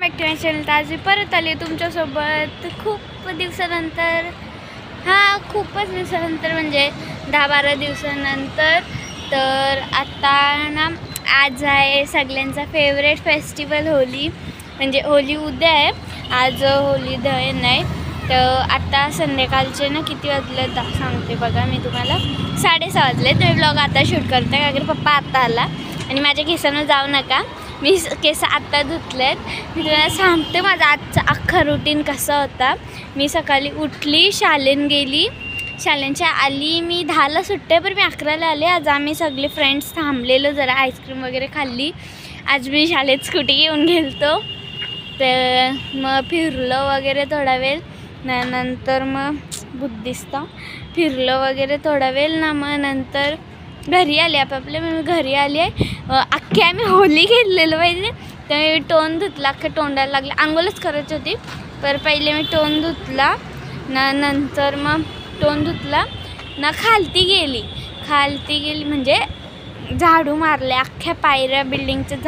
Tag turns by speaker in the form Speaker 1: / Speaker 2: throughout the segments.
Speaker 1: Back to my channel. आज मी परत आले तुमच्यासोबत खूप दिवसानंतर. खूपच दिवसानंतर म्हणजे 10-12 दिवसानंतर. तर आता ना आज आहे सगळ्यांचा फेवरेट फेस्टिवल होली. म्हणजे होली उद्या आहे, आज होली दहन नाही. तर आता संध्याकाळचे ना किती वाजले सांगते बघा मी तुम्हाला. 6:30 वाजले. तुम्ही ब्लॉग आता शूट करते कारण पप्पा आता आला आणि माझ्या केसांना जाऊ नका. मी केस आत्ता धुतलेत. मी तुम्हाला सांगते माझा आजचा अख्खा रुटीन कसा होता. मी सकाळी उठली, शाळेत गेली, शाळेच्या आली. मी 10ला सुट्टे पण मी 11ला आले. आज आम्ही सगळे फ्रेंड्स थांबलेलो, जरा आईस्क्रीम वगैरे खाल्ली. आज मी शाळेत स्कूटी घेऊन गेलतो. तर मग फिरलो वगैरे थोडा वेळ. नंतर मग बुद्धिस्त फिरलो वगैरे थोडा वेळ ना. मग नंतर घरी आले आपापले. मी घरी आली आहे. अख्खी आम्ही होली खेळलेलो पाहिजे. तर मी तोंड धुतला, अख्खे तोंडाला लागले. आंघोळच करायची होती पर पहिले मी तोंड धुतला ना. नंतर मग तोंड धुतला ना, खालती गेली म्हणजे झाडू मारल्या अख्ख्या पायऱ्या बिल्डिंगच्या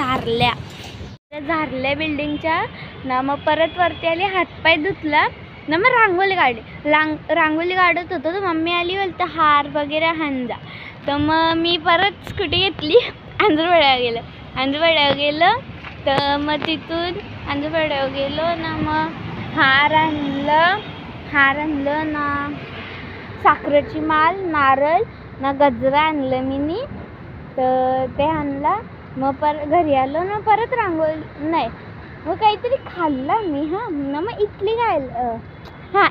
Speaker 1: झारल्या बिल्डिंगच्या ना. मग परत वरती आली, हातपाय धुतला ना. मग रांगोळी काढत होतो. तर मम्मी आली, बोलते हार वगैरे हाण जा. तर मग मी परत स्कूटी घेतली, आंजरवाड्यावर गेलं. तर मग तिथून आंजरवाड्यावर गेलो ना. मग हार आणलं ना, साखरेची माल, नारळ ना, गजरा आणलं मी. तर ते आणला. मग घरी आलो ना. परत रांगोळी नाही, मग काहीतरी खाल्लं मी. ना मग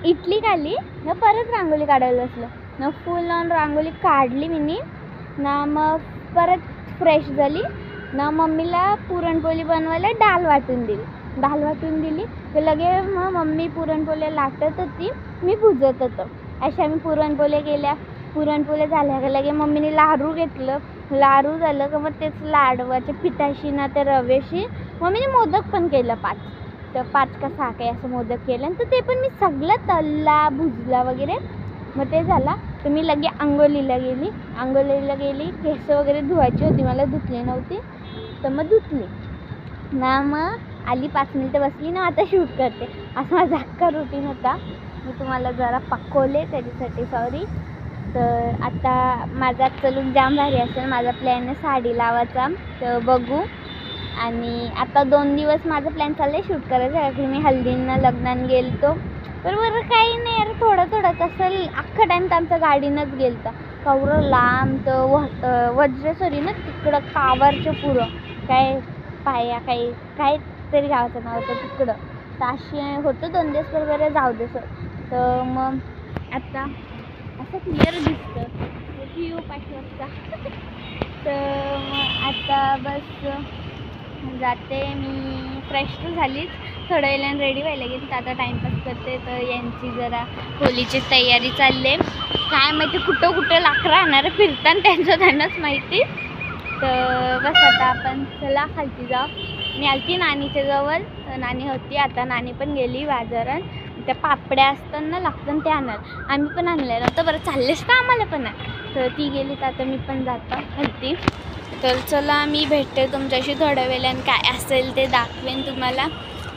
Speaker 1: इडली खाल्ली ना. परत रांगोळी काढायला बसलं ना. फुल ऑन रांगोळी काढली मी ना. मग परत फ्रेश झाली ना. मम्मीला पुरणपोळी बनवायला डाळ वाटून दिली. तर लगे मग मम्मी पुरणपोळ्या लाटत होती, मी भुजत होतो. अशा मी पुरणपोळ्या केल्या. पुरणपोळ्या झाल्या का लगे मम्मीने लाडू घेतलं. लाडू झालं का मग तेच लाडवाच्या पिठाशी ना, त्या रव्याशी मम्मीने मोदक पण केलं 5. तर 5 का 6 काही असं मोदक केलं. तर ते पण मी सगळं तळला, भुजला वगैरे. मग ते झाला. तर मी लगे आंघोळीला गेली. केस वगैरे धुवायची होती मला, धुतली नव्हती. तर मग धुतली ना. मग आली, 5 मिनिटं बसली ना. आता शूट करते. असा माझा अख्खा रुटीन होता. मी तुम्हाला जरा पकवले त्याच्यासाठी सॉरी. तर आता माझा लूक जाम भारी असेल. माझा प्लॅन आहे साडी लावायचा, तर बघू. आणि आता 2 दिवस माझा प्लॅन चाललं आहे शूट करायचं. कारण मी हल्दीनं लग्नानं गेलतो. बरोबर काही नाही यार, थोडंच असेल. अख्खा टाईम तर आमच्या गाडीनंच गेलता. कवरं लांब तर वज्रेश्वरी ना, तिकडं कावारचं पुरं काय पाया काय तरी गावाचं नाव होतं तिकडं. तर अशी होतं 2 दिवस बरोबर. जाऊ दे सर. तर मग आता असं क्लिअर दिसतं व्ह्यू पाठवता. तर मग आता बस जाते मी. फ्रेश तर झालीच, थोड्या वेळाने रेडी व्हायला गेली. तर आता टाईमपास करते. तर यांची जरा होलीची तयारी चालली. काय माहिती कुठं लाकरं राहणार फिरताना, त्यांनाच माहिती. तर बस आता आपण चला खालती जाऊ. मी आलती नानीच्या जवळ, तर नानी होती. आता नानी पण गेली बाजारात. त्या पापड्या असतात ना, लागतात ते आणायला. आम्ही पण आणले नव्हतं. बरं चाललेच का आम्हाला पण आहे. तर ती गेली, तर आता मी पण जातो खालती. तर चला मी भेटते तुमच्याशी थोड्या वेळाने. काय असेल ते दाखवेन तुम्हाला.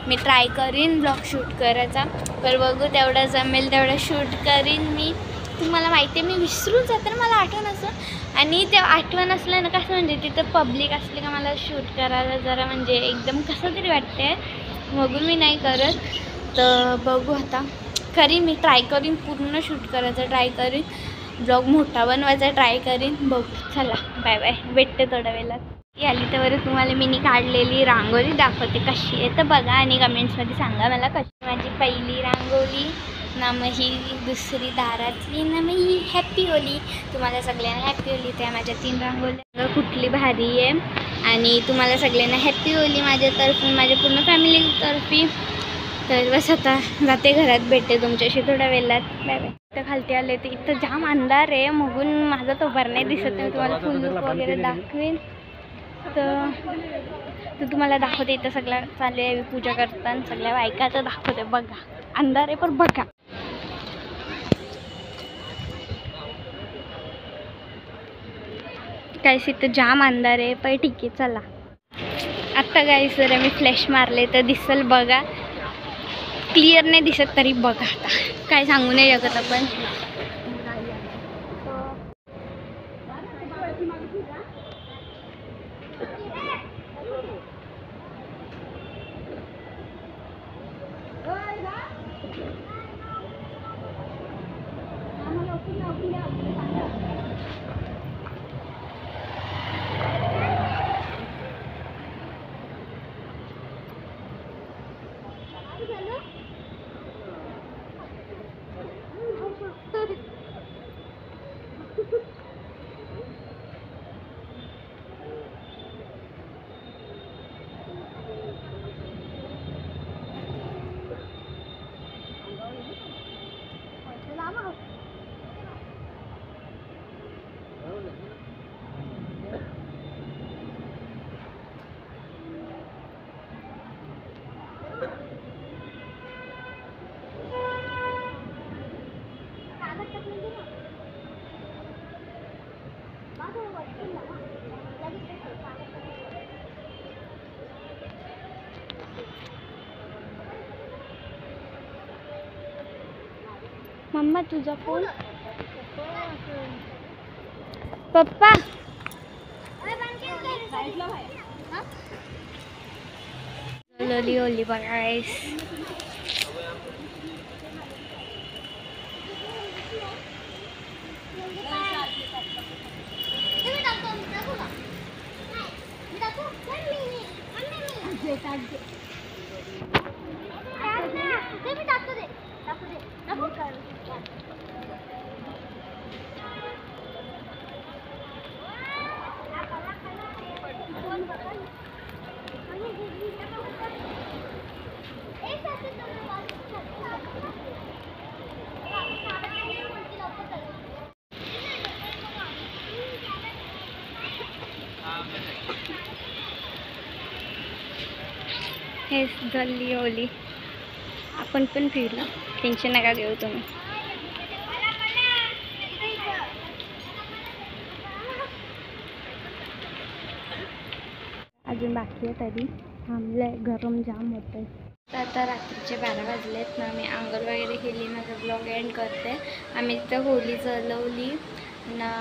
Speaker 1: मी ट्राय करीन ब्लॉग शूट करायचा. तर बघू तेवढं जमेल तेवढं शूट करीन मी. तुम्हाला माहिती आहे मी विसरून जाते ना, मला आठवण असं. आणि ते आठवण असलं ना कसं म्हणजे तिथं पब्लिक असले का मला शूट करायला जरा म्हणजे एकदम कसं तरी वाटते. बघून मी नाही करत. तर बघू आता करीन मी. ट्राय करीन पूर्ण शूट करायचं ट्राय करीन. ब्लॉग मोठा बनवायचा ट्राय करीन. बघू. चला बाय बाय. भेटते थोड्या वेळात. ती आली तर तुम्हाला मी काढलेली रांगोळी दाखवते कशी आहे. तर बघा आणि कमेंट्समध्ये सांगा मला कशी माझी पहिली रांगोळी ना. मग ही दुसरी दारातली ना. मग ही हॅप्पी होली. तुम्हाला सगळ्यांना हॅप्पी होली. त्या माझ्या 3 रांगोळ्या कुठली भारी आहे. आणि तुम्हाला सगळ्यांना हॅप्पी होली माझ्यातर्फे, माझ्या पूर्ण फॅमिलीतर्फे. तर बस आता जाते घरात. भेटते तुमच्याशी थोड्या वेळात. Bye bye. तर खालती आले तर इथं जाम अंधार आहे. मगून माझा तो भर नाही दिसत. नाही तुम्हाला फुल लूक वगैरे दाखवेन. तर तुम्हाला दाखवते इथं सगळं चालू आहे. पूजा करताना सगळ्या बायका तर दाखवते. बघा अंधार आहे पण बघा. काय इथं जाम अंधार आहे. पण ठीक आहे चला. आता तर गाईस जर मी फ्लॅश मारले तर दिसल बघा. क्लिअर नाही दिसत तरी बघा. आता काय सांगू नाही शकत आपण. मम्मा तुझा फोन. पप्पा ओली ओली बघायस. हेच झाली ओली. आपण पण फिरलो. टेन्शन नका घेऊ तुम्ही. अजून बाकी आहे तरी थांबलंय. गरम जाम होतंय. तर आता रात्रीचे 12 वाजलेत ना. मी आंघोळ वगैरे केली. माझा ब्लॉग एंड करते. आम्ही तिथं होली जळवली ना.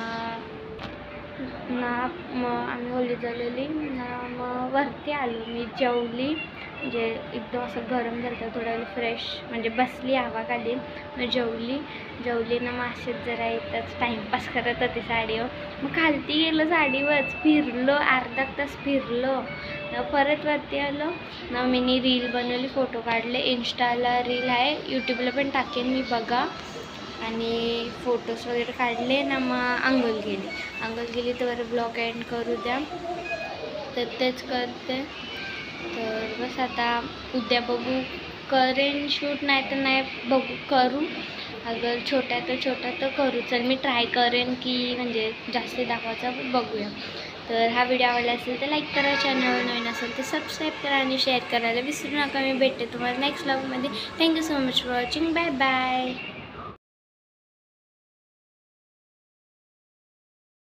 Speaker 1: मग आम्ही होली जळवली ना. मग वरती आलो. मी जेवली. म्हणजे एकदम असं गरम झालं तर थोडं फ्रेश म्हणजे बसली हवा खाली. मग जेवली ना. मासेत जरा येतच टाईमपास करत होते साडीवर. मग खालती गेलो साडीवरच फिरलो. अर्धा तास फिरलो ना. परत वरती आलो ना. मी रील बनवली, फोटो काढले. इंस्टाला रील आहे, यूट्यूबला पण टाकेन मी बघा. आणि फोटोज वगैरे काढले ना. मग आंघोळ गेली तर ब्लॉग एंड करू द्या. तर तेच करते. तर बस आता उद्या बघू. करेन शूट, नाही तर नाही बघू करू. अगर छोटा तर करू. चल मी ट्राय करेन की म्हणजे जास्त दाखवायचा. बघूया. तर हा व्हिडिओ आवडला असेल तर लाईक करा. चॅनल नवीन असेल तर सबस्क्राईब करा आणि शेअर करायला विसरू नका. मी भेटते तुम्हाला नेक्स्ट व्लॉगमध्ये. Thank you so much for watching. Bye bye.